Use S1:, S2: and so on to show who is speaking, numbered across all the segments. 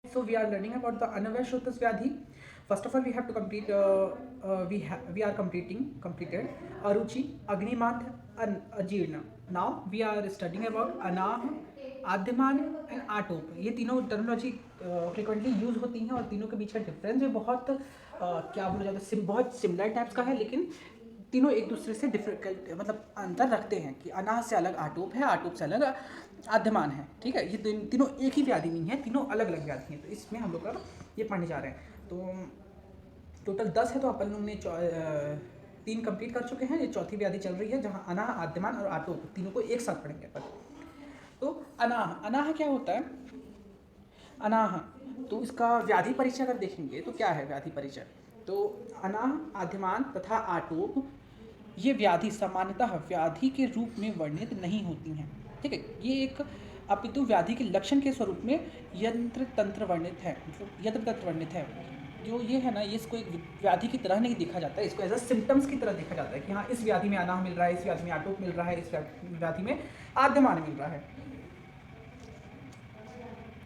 S1: So we are learning about the Anavashrutas Vyadhi. First of all, we have to complete. We are completed Aruchi, Agnimath, and Ajirna. Now we are studying about Anah, आद्यमान and आटोप. ये तीनों terminology frequently use होती हैं और तीनों के बीच का डिफरेंस भी बहुत क्या बोला जाता है, बहुत सिमिलर टाइप्स का है, लेकिन तीनों एक दूसरे से डिफरेंट मतलब अंतर रखते हैं कि अनाह से अलग आटोप है, आटोप से अलग आद्यमान है. ठीक है, ये तीनों एक ही व्याधि नहीं है, तीनों अलग अलग व्याधि हैं. तो इसमें हम लोग ये पढ़ने जा रहे हैं. तो टोटल 10 है, तो अपन लोग ने 3 कंप्लीट कर चुके हैं. ये चौथी व्याधि चल रही है जहाँ अनाह, आद्यमान और आटोप तीनों को एक साथ पढ़ेंगे अपन. तो अनाह, अनाह क्या होता है? अनाह, तो इसका व्याधि परिचय अगर देखेंगे तो क्या है व्याधि परिचय? तो अनाह, आद्यमान तथा आटोप ये व्याधि सामान्यतः व्याधि के रूप में वर्णित नहीं होती हैं. ठीक है, ये एक अपितु व्याधि के लक्षण के स्वरूप में यंत्र तंत्र वर्णित है, मतलब यंत्र तंत्र वर्णित है. जो ये है ना, ये इसको एक व्याधि की तरह नहीं देखा जाता है, इसको एज अ सिम्टम्स की तरह देखा जाता है कि हाँ, इस व्याधि में अनाह मिल रहा है, इस व्याधि में आटोप मिल रहा है, इस व्याधि में आद्यमान मिल रहा है.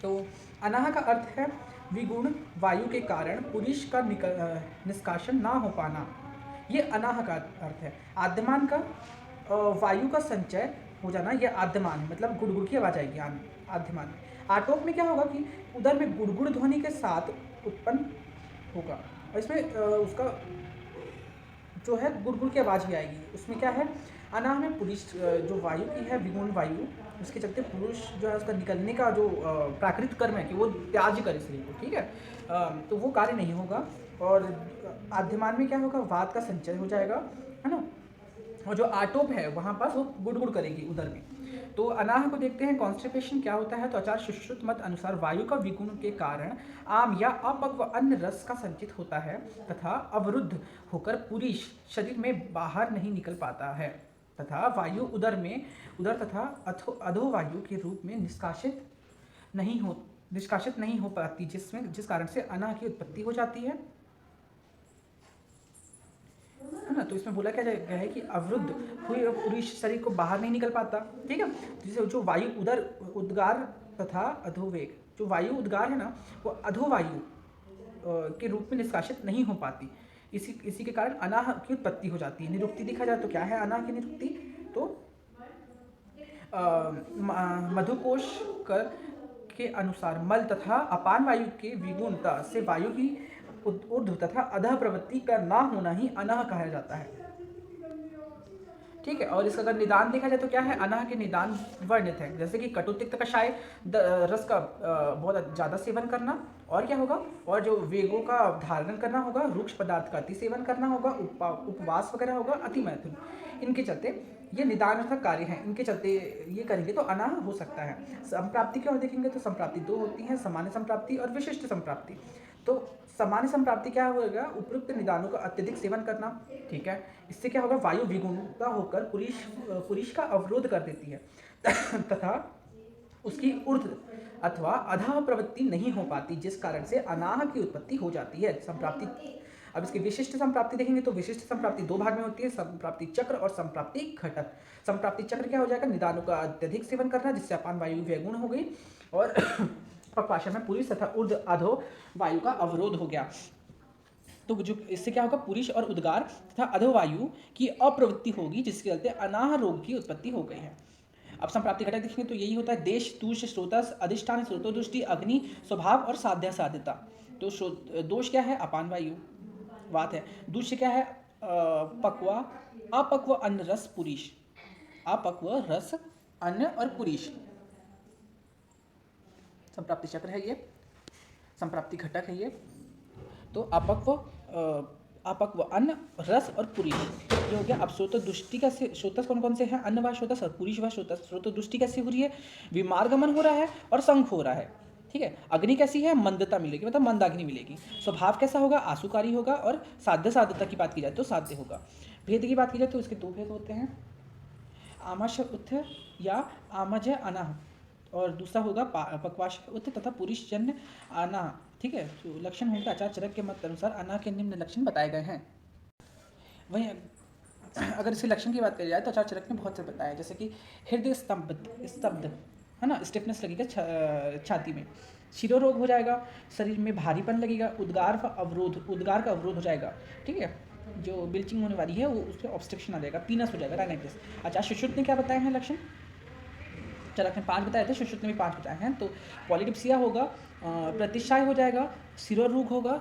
S1: तो अनाह का अर्थ है विगुण वायु के कारण पुरुष का निष्कासन ना हो पाना, ये अनाह का अर्थ है. आद्यमान का वायु का संचय हो जाना, ये आद्यमान है, मतलब गुड़गुड़ की आवाज आएगी आद्यमान. आटोप में क्या होगा कि उधर में गुड़गुड़ ध्वनि के साथ उत्पन्न होगा, और इसमें उसका जो है गुड़गुड़ की आवाज ही आएगी. उसमें क्या है, अनाह में पुरुष जो वायु की है, विगुण वायु, उसके चलते पुरुष जो है उसका निकलने का जो प्राकृतिक कर्म है कि वो त्याज्य करे शरीर को. ठीक है, तो वो कार्य नहीं होगा. और आद्यमान में क्या होगा, वात का संचय हो जाएगा, है ना. और जो आटोप है वहाँ पास वो गुड़गुड़ करेगी उधर में. तो अनाह को देखते हैं. कॉन्स्टिपेशन क्या होता है? तो आचार्य सुश्रुत मत अनुसार वायु का विगुण के कारण आम या अपक्व अन्न रस का संचित होता है तथा अवरुद्ध होकर पूरी शरीर में बाहर नहीं निकल पाता है, तथा वायु उदर तथा अधो वायु के रूप में निष्कासित नहीं हो पाती, जिस कारण से अनाह की उत्पत्ति हो जाती है ना. तो इसमें बोला क्या गया है कि अवरुद्ध हुई पूरी शरीर को बाहर नहीं निकल पाता. ठीक है, जिसे जो वायु उद्गार तथा अधोवेग, जो वायु उद्गार है ना, वो अधोवायु के रूप में निष्कासित नहीं हो पाती. इसी के कारण अनाह की उत्पत्ति हो जाती है. निरुक्ति देखा जाए तो क्या है अनाह की निरुक्ति? तो मधुकोश कर के अनुसार मल तथा अपान वायु के विगुणता से वायु की ऊर्ध्व तथा अधः प्रवृत्ति का ना होना ही अनाह कहा जाता है. ठीक है, और इसका अगर निदान देखा जाए तो क्या है, अनाह के निदान वर्णित है, जैसे कि कटुतिक्त कषाय रस का बहुत ज़्यादा सेवन करना, और क्या होगा, और जो वेगों का धारण करना होगा, रुक्ष पदार्थ का अति सेवन करना होगा, उपवास वगैरह होगा, अति मैथुन, इनके चलते ये निदानार्थक कार्य हैं. इनके चलते ये करेंगे तो अनाह हो सकता है. संप्राप्ति की ओर देखेंगे तो संप्राप्ति 2 होती हैं, सामान्य संप्राप्ति और विशिष्ट संप्राप्ति. तो सामान्य संप्राप्ति क्या होगा, उपयुक्त निदानों का अत्यधिक सेवन करना. ठीक है, इससे क्या होगा, वायु विगुणता होकर पुरुष का अवरोध कर देती है तथा उसकी ऊर्ध्व अथवा अधः प्रवृत्ति नहीं हो पाती, जिस कारण से अनाह की उत्पत्ति हो जाती है. संप्राप्ति. अब इसकी विशिष्ट संप्राप्ति देखेंगे तो विशिष्ट संप्राप्ति 2 भाग में होती है, संप्राप्ति चक्र और संप्राप्ति घटक. संप्राप्ति चक्र क्या हो जाएगा, निदानों का अत्यधिक सेवन करना, जिससे अपान वायु व्यगुण हो गई और पक्वाशय में पुरुष तथा ऊर्ध्व अधो वायु का अवरोध हो गया. तो जो इससे क्या होगा, पुरुष और उद्गार तथा अधो वायु की अप्रवृत्ति होगी, जिसके चलते अनाह रोग की उत्पत्ति हो गई है. अब संप्राप्ति घटक देखेंगे तो यही होता है देश, तूष, स्रोतस, अधिष्ठान, स्रोतोदृष्टि, अग्नि, स्वभाव और साध्या साध्यता. तो दोष क्या है, अपान वायु वात है. दूष्य क्या है, पक्वा अपक्व अन्न रस पुरुष, अपक्व रस अन्न और पुरुष. संप्राप्ति चक्र है ये, संप्राप्ति घटक है ये. तो अपक्व अन्न रस और पुरुष ये हो गया. अब स्रोतोदृष्टि कैसे, स्रोतस कौन कौन से हैं, अन्न व स्रोतस और पुरुष व स्रोतस. स्रोतोदृष्टि कैसी हो रही है, विमार्गमन हो रहा है और संख हो रहा है. ठीक है, अग्नि कैसी है, मंदता मिलेगी, मतलब मंदाग्नि मिलेगी. स्वभाव कैसा होगा, आशुकारी होगा, और साध्यता की बात की जाए तो साध्य होगा. भेद की बात की जाए तो इसके 2 भेद होते हैं, आमश उत्थ या आमज अनाह, और दूसरा होगा पक्वाश उत्थ तथा पुरुष जन्य अनाह. ठीक है, जो लक्षण होंगे आचार्य चरक के मत अनुसार अनाह के निम्न लक्षण बताए गए हैं. वहीं अगर इसके लक्षण की बात करी जाए तो आचार्य चरक ने बहुत से बताया, जैसे कि हृदय स्तब्ध है ना, स्टिफनेस लगेगा छाती में. शिरो रोग हो जाएगा, शरीर में भारीपन लगेगा, उद्गार का अवरोध हो जाएगा, ठीक है, जो बिल्चिंग होने वाली है वो उसके ऑब्स्ट्रक्शन आ जाएगा, पीनस हो जाएगा, राइनाइटिस। अच्छा, सुश्रुत ने क्या बताए हैं लक्षण? चलो आपने 5 बताए थे, सुश्रुत ने भी 5 बताए हैं। तो पॉलीडिप्सिया होगा, प्रतिशाय हो जाएगा, सिरो रोग होगा।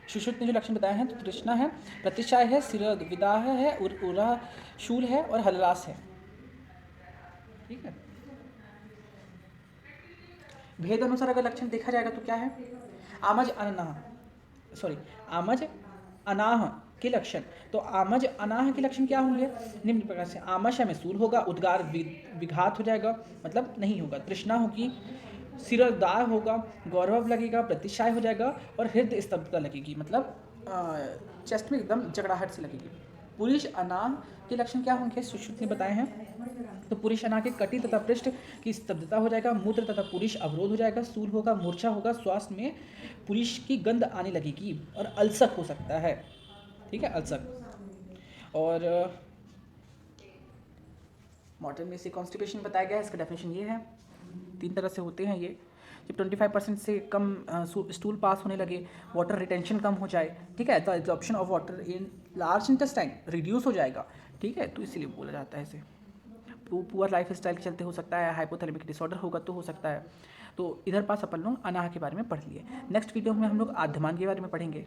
S1: सुश्रुत ने जो लक्षण बताए हैं तो तृष्णा है, प्रतिशाय है, सिर विदाह है, उरा शूल है और हलरास है, ठीक है। भेद अनुसार अगर लक्षण देखा जाएगा तो क्या है? आमज अनाह के लक्षण। तो आमज अनाह के लक्षण क्या होंगे? निम्न प्रकार से, आमश में सूल होगा, उद्गार विघात हो जाएगा, मतलब नहीं होगा, तृष्णा होगी, सिरदाह होगा, गौरव लगेगा, प्रतिशाय हो जाएगा और हृदय स्तब्धता लगेगी, मतलब चेस्ट में एकदम जगड़ाहट से लगेगी। पुरुष अनाह के लक्षण क्या होंगे? सुश्रुत ने बताए हैं। तो पुरुष अनाह के कटी तथा पृष्ठ की स्तब्धता हो जाएगा, मूत्र तथा पुरुष अवरोध हो जाएगा, सूल होगा, मूर्छा होगा, श्वास में पुरुष की गंध आने लगेगी और अल्सक हो सकता है, ठीक है, अल्सक। और मॉडर्न में से कॉन्स्टिपेशन बताया गया है, इसका डेफिनेशन ये है, 3 तरह से होते हैं ये। जब 25% से कम स्टूल पास होने लगे, वाटर रिटेंशन कम हो जाए, ठीक है, the absorption of water in large intestine reduce हो जाएगा, ठीक है, तो इसीलिए बोला जाता है इसे। पुअर लाइफ स्टाइल के चलते हो सकता है, हाइपोथैलेमिक डिसऑर्डर होगा तो हो सकता है। तो इधर पास अपन लोग अनाह के बारे में पढ़ लिए। नेक्स्ट वीडियो में हम लोग आद्यमान के बारे में पढ़ेंगे।